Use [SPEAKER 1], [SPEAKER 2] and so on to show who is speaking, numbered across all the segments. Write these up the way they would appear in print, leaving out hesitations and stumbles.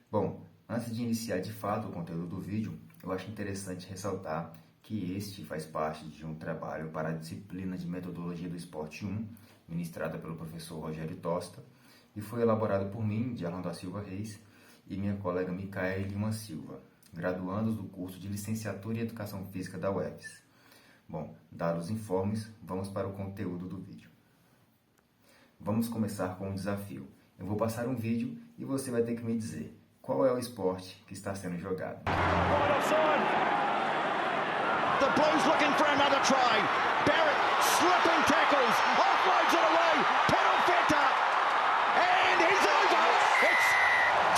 [SPEAKER 1] Bom, antes de iniciar de fato o conteúdo do vídeo, eu acho interessante ressaltar que este faz parte de um trabalho para a disciplina de Metodologia do Esporte 1, ministrada pelo professor Rogério Tosta, e foi elaborado por mim, Diarlan da Silva Reis, e minha colega Micaele Lima Silva, graduandos do curso de Licenciatura em Educação Física da UFES. Bom, dados os informes, vamos para o conteúdo do vídeo. Vamos começar com um desafio. Eu vou passar um vídeo e você vai ter que me dizer qual é o esporte que está sendo jogado.
[SPEAKER 2] The Blues looking for another try. Barrett slipping tackles. Offloads it away. Perofeta. And he's over. It's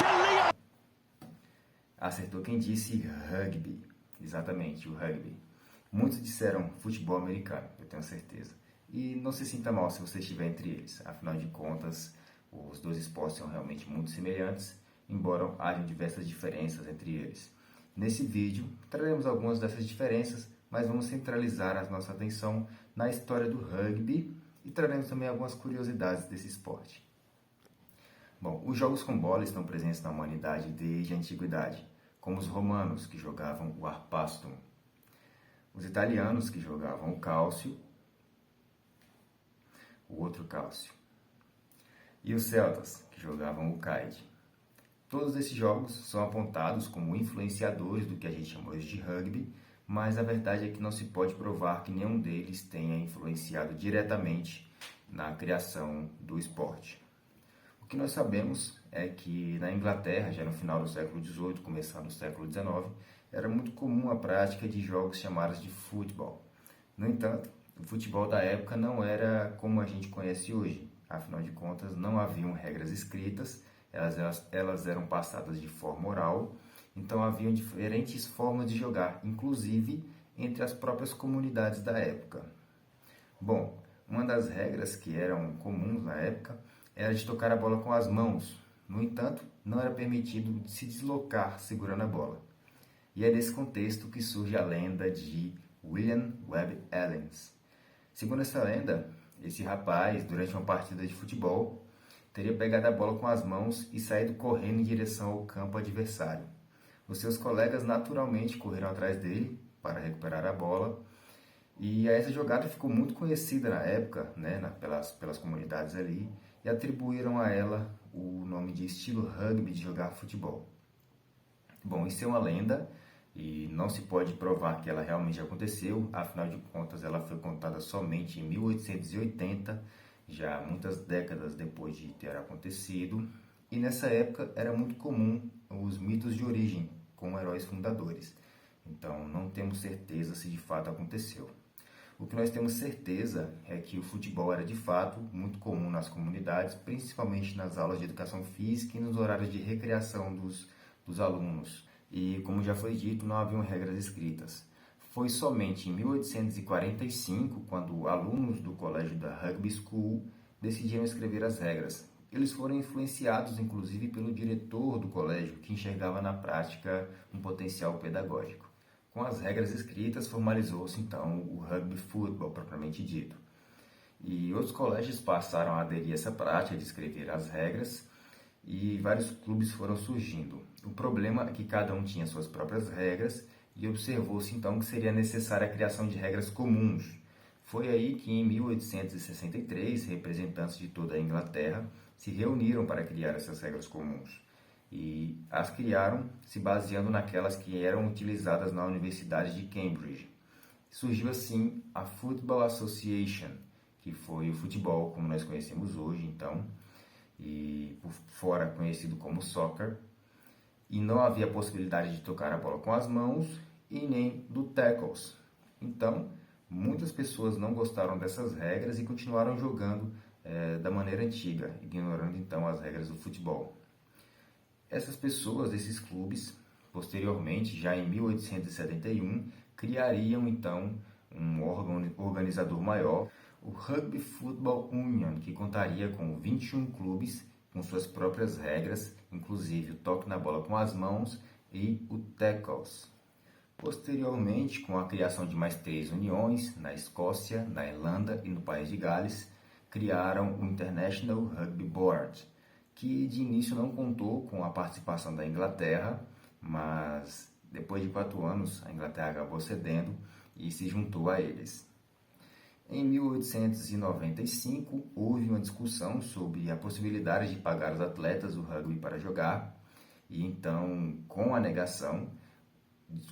[SPEAKER 2] Jalea.
[SPEAKER 1] Acertou quem disse rugby. Exatamente, o rugby. Muitos disseram futebol americano, eu tenho certeza. E não se sinta mal se você estiver entre eles. Afinal de contas, os dois esportes são realmente muito semelhantes, embora hajam diversas diferenças entre eles. Nesse vídeo, traremos algumas dessas diferenças, mas vamos centralizar a nossa atenção na história do rugby e traremos também algumas curiosidades desse esporte. Bom, os jogos com bola estão presentes na humanidade desde a antiguidade, como os romanos, que jogavam o arpastum, os italianos, que jogavam o cálcio, o outro cálcio, e os celtas, que jogavam o caide. Todos esses jogos são apontados como influenciadores do que a gente chama hoje de rugby, mas a verdade é que não se pode provar que nenhum deles tenha influenciado diretamente na criação do esporte. O que nós sabemos é que na Inglaterra, já no final do século XVIII, começando no século XIX, era muito comum a prática de jogos chamados de futebol. No entanto, o futebol da época não era como a gente conhece hoje. Afinal de contas, não haviam regras escritas, elas eram passadas de forma oral, então haviam diferentes formas de jogar, inclusive entre as próprias comunidades da época. Bom, uma das regras que eram comuns na época era de tocar a bola com as mãos. No entanto, não era permitido se deslocar segurando a bola. E é nesse contexto que surge a lenda de William Webb Ellis. Segundo essa lenda, esse rapaz, durante uma partida de futebol, teria pegado a bola com as mãos e saído correndo em direção ao campo adversário. Os seus colegas naturalmente correram atrás dele para recuperar a bola, e essa jogada ficou muito conhecida na época, pelas comunidades ali, e atribuíram a ela o nome de estilo rugby de jogar futebol. Bom, isso é uma lenda e não se pode provar que ela realmente aconteceu, afinal de contas ela foi contada somente em 1880, já muitas décadas depois de ter acontecido, e nessa época era muito comum os mitos de origem com heróis fundadores, então não temos certeza se de fato aconteceu. O que nós temos certeza é que o futebol era de fato muito comum nas comunidades, principalmente nas aulas de educação física e nos horários de recreação dos alunos. E, como já foi dito, não haviam regras escritas. Foi somente em 1845, quando alunos do colégio da Rugby School decidiram escrever as regras. Eles foram influenciados, inclusive, pelo diretor do colégio, que enxergava na prática um potencial pedagógico. Com as regras escritas, formalizou-se, então, o rugby futebol, propriamente dito. E outros colégios passaram a aderir a essa prática de escrever as regras, e vários clubes foram surgindo. O problema é que cada um tinha suas próprias regras e observou-se então que seria necessária a criação de regras comuns. Foi aí que em 1863 representantes de toda a Inglaterra se reuniram para criar essas regras comuns e as criaram se baseando naquelas que eram utilizadas na Universidade de Cambridge. Surgiu assim a Football Association, que foi o futebol como nós conhecemos hoje, então, e por fora conhecido como soccer, e não havia possibilidade de tocar a bola com as mãos e nem do tackles. Então, muitas pessoas não gostaram dessas regras e continuaram jogando da maneira antiga, ignorando então as regras do futebol. Essas pessoas, esses clubes, posteriormente, já em 1871, criariam então um órgão organizador maior, o Rugby Football Union, que contaria com 21 clubes com suas próprias regras, inclusive o toque na bola com as mãos e o tackles. Posteriormente, com a criação de mais 3 uniões, na Escócia, na Irlanda e no País de Gales, criaram o International Rugby Board, que de início não contou com a participação da Inglaterra, mas depois de 4 anos a Inglaterra acabou cedendo e se juntou a eles. Em 1895, houve uma discussão sobre a possibilidade de pagar os atletas do rugby para jogar, e então, com a negação,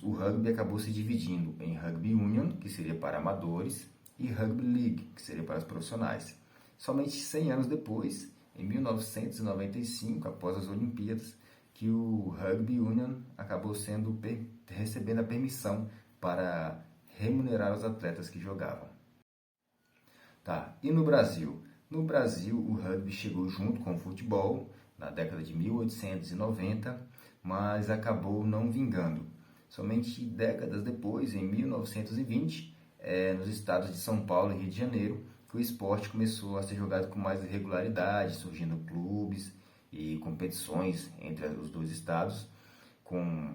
[SPEAKER 1] o rugby acabou se dividindo em Rugby Union, que seria para amadores, e Rugby League, que seria para os profissionais. Somente 100 anos depois, em 1995, após as Olimpíadas, que o Rugby Union acabou recebendo a permissão para remunerar os atletas que jogavam. Tá, e no Brasil? No Brasil, o rugby chegou junto com o futebol na década de 1890, mas acabou não vingando. Somente décadas depois, em 1920, nos estados de São Paulo e Rio de Janeiro, que o esporte começou a ser jogado com mais regularidade, surgindo clubes e competições entre os dois estados. Com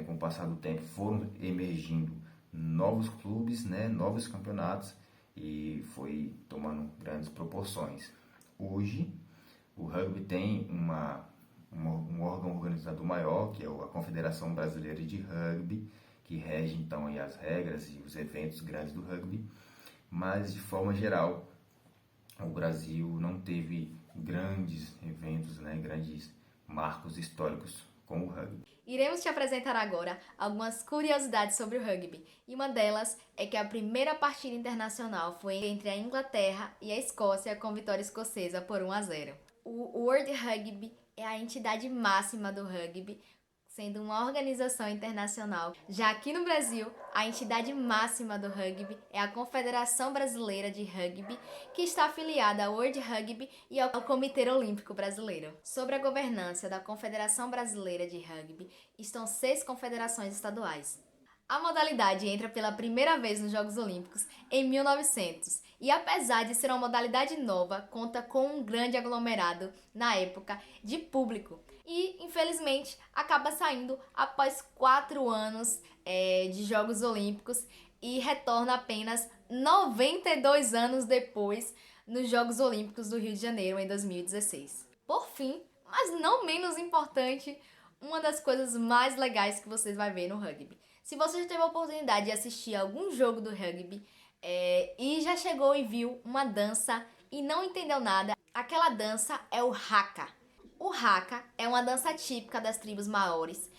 [SPEAKER 1] o passar do tempo, foram emergindo novos clubes, novos campeonatos, e foi tomando grandes proporções. Hoje, o rugby tem um órgão organizador maior, que é a Confederação Brasileira de Rugby, que rege então aí as regras e os eventos grandes do rugby, mas de forma geral, o Brasil não teve grandes eventos, grandes marcos históricos com o rugby.
[SPEAKER 3] Iremos te apresentar agora algumas curiosidades sobre o rugby, e uma delas é que a primeira partida internacional foi entre a Inglaterra e a Escócia, com vitória escocesa por 1-0. O World Rugby é a entidade máxima do rugby, sendo uma organização internacional. Já aqui no Brasil, a entidade máxima do rugby é a Confederação Brasileira de Rugby, que está afiliada ao World Rugby e ao Comitê Olímpico Brasileiro. Sobre a governança da Confederação Brasileira de Rugby, estão 6 confederações estaduais. A modalidade entra pela primeira vez nos Jogos Olímpicos em 1900 e, apesar de ser uma modalidade nova, conta com um grande aglomerado na época de público e, infelizmente, acaba saindo após 4 anos de Jogos Olímpicos e retorna apenas 92 anos depois nos Jogos Olímpicos do Rio de Janeiro em 2016. Por fim, mas não menos importante, uma das coisas mais legais que vocês vão ver no rugby. Se você já teve a oportunidade de assistir algum jogo do rugby e já chegou e viu uma dança e não entendeu nada, aquela dança é o haka. O haka é uma dança típica das tribos maoris,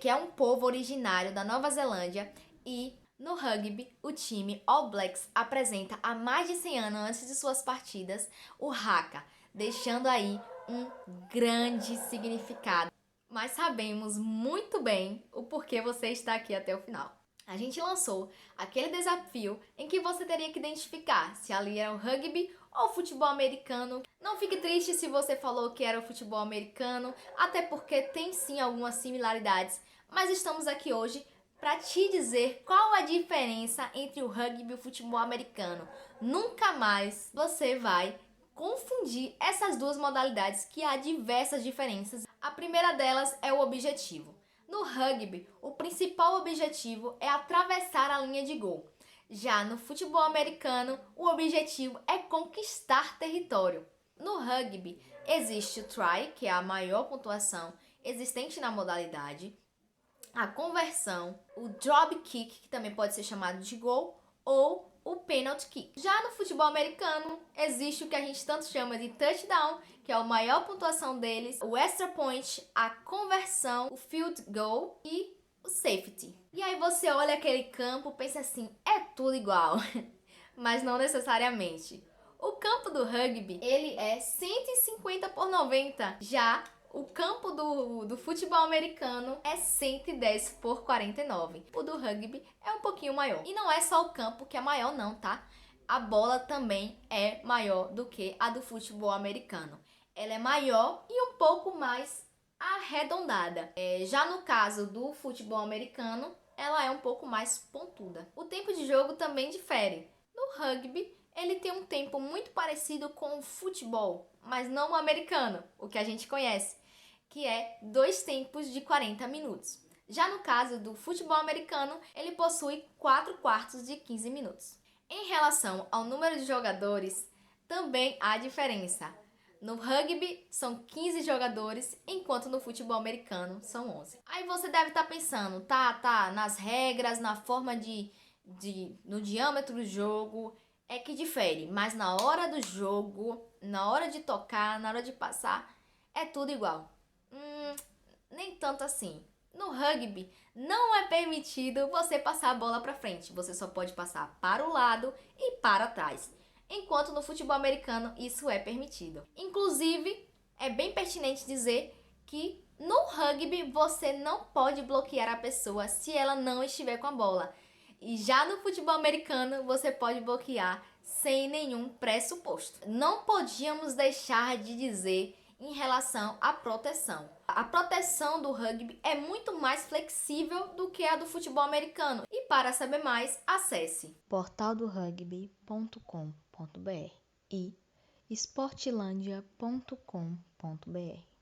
[SPEAKER 3] que é um povo originário da Nova Zelândia, e no rugby o time All Blacks apresenta há mais de 100 anos antes de suas partidas o haka, deixando aí um grande significado. Mas sabemos muito bem o porquê você está aqui até o final. A gente lançou aquele desafio em que você teria que identificar se ali era o rugby ou o futebol americano. Não fique triste se você falou que era o futebol americano, até porque tem sim algumas similaridades, mas estamos aqui hoje para te dizer qual a diferença entre o rugby e o futebol americano. Nunca mais você vai confundir essas duas modalidades, que há diversas diferenças. A primeira delas é o objetivo. No rugby, o principal objetivo é atravessar a linha de gol. Já no futebol americano, o objetivo é conquistar território. No rugby, existe o try, que é a maior pontuação existente na modalidade, a conversão, o drop kick, que também pode ser chamado de gol, ou o penalty kick. Já no futebol americano, existe o que a gente tanto chama de touchdown, que é a maior pontuação deles, o extra point, a conversão, o field goal e o safety. E aí você olha aquele campo, pensa assim, é tudo igual, mas não necessariamente. O campo do rugby, ele é 150 por 90, já o campo do futebol americano é 110 por 49. O do rugby é um pouquinho maior. E não é só o campo que é maior não, tá? A bola também é maior do que a do futebol americano. Ela é maior e um pouco mais arredondada. Já no caso do futebol americano, ela é um pouco mais pontuda. O tempo de jogo também difere. No rugby, ele tem um tempo muito parecido com o futebol, mas não o americano, o que a gente conhece, que é 2 tempos de 40 minutos. Já no caso do futebol americano, ele possui 4 quartos de 15 minutos. Em relação ao número de jogadores, também há diferença. No rugby são 15 jogadores, enquanto no futebol americano são 11. Aí você deve estar pensando, tá, nas regras, na forma no diâmetro do jogo, é que difere. Mas na hora do jogo, na hora de tocar, na hora de passar, é tudo igual. Nem tanto assim. No rugby, não é permitido você passar a bola para frente. Você só pode passar para o lado e para trás. Enquanto no futebol americano isso é permitido. Inclusive, é bem pertinente dizer que no rugby você não pode bloquear a pessoa se ela não estiver com a bola. E já no futebol americano você pode bloquear sem nenhum pressuposto. Não podíamos deixar de dizer em relação à proteção. A proteção do rugby é muito mais flexível do que a do futebol americano. E para saber mais, acesse
[SPEAKER 4] portaldorugby.com.br e esportilandia.com.br.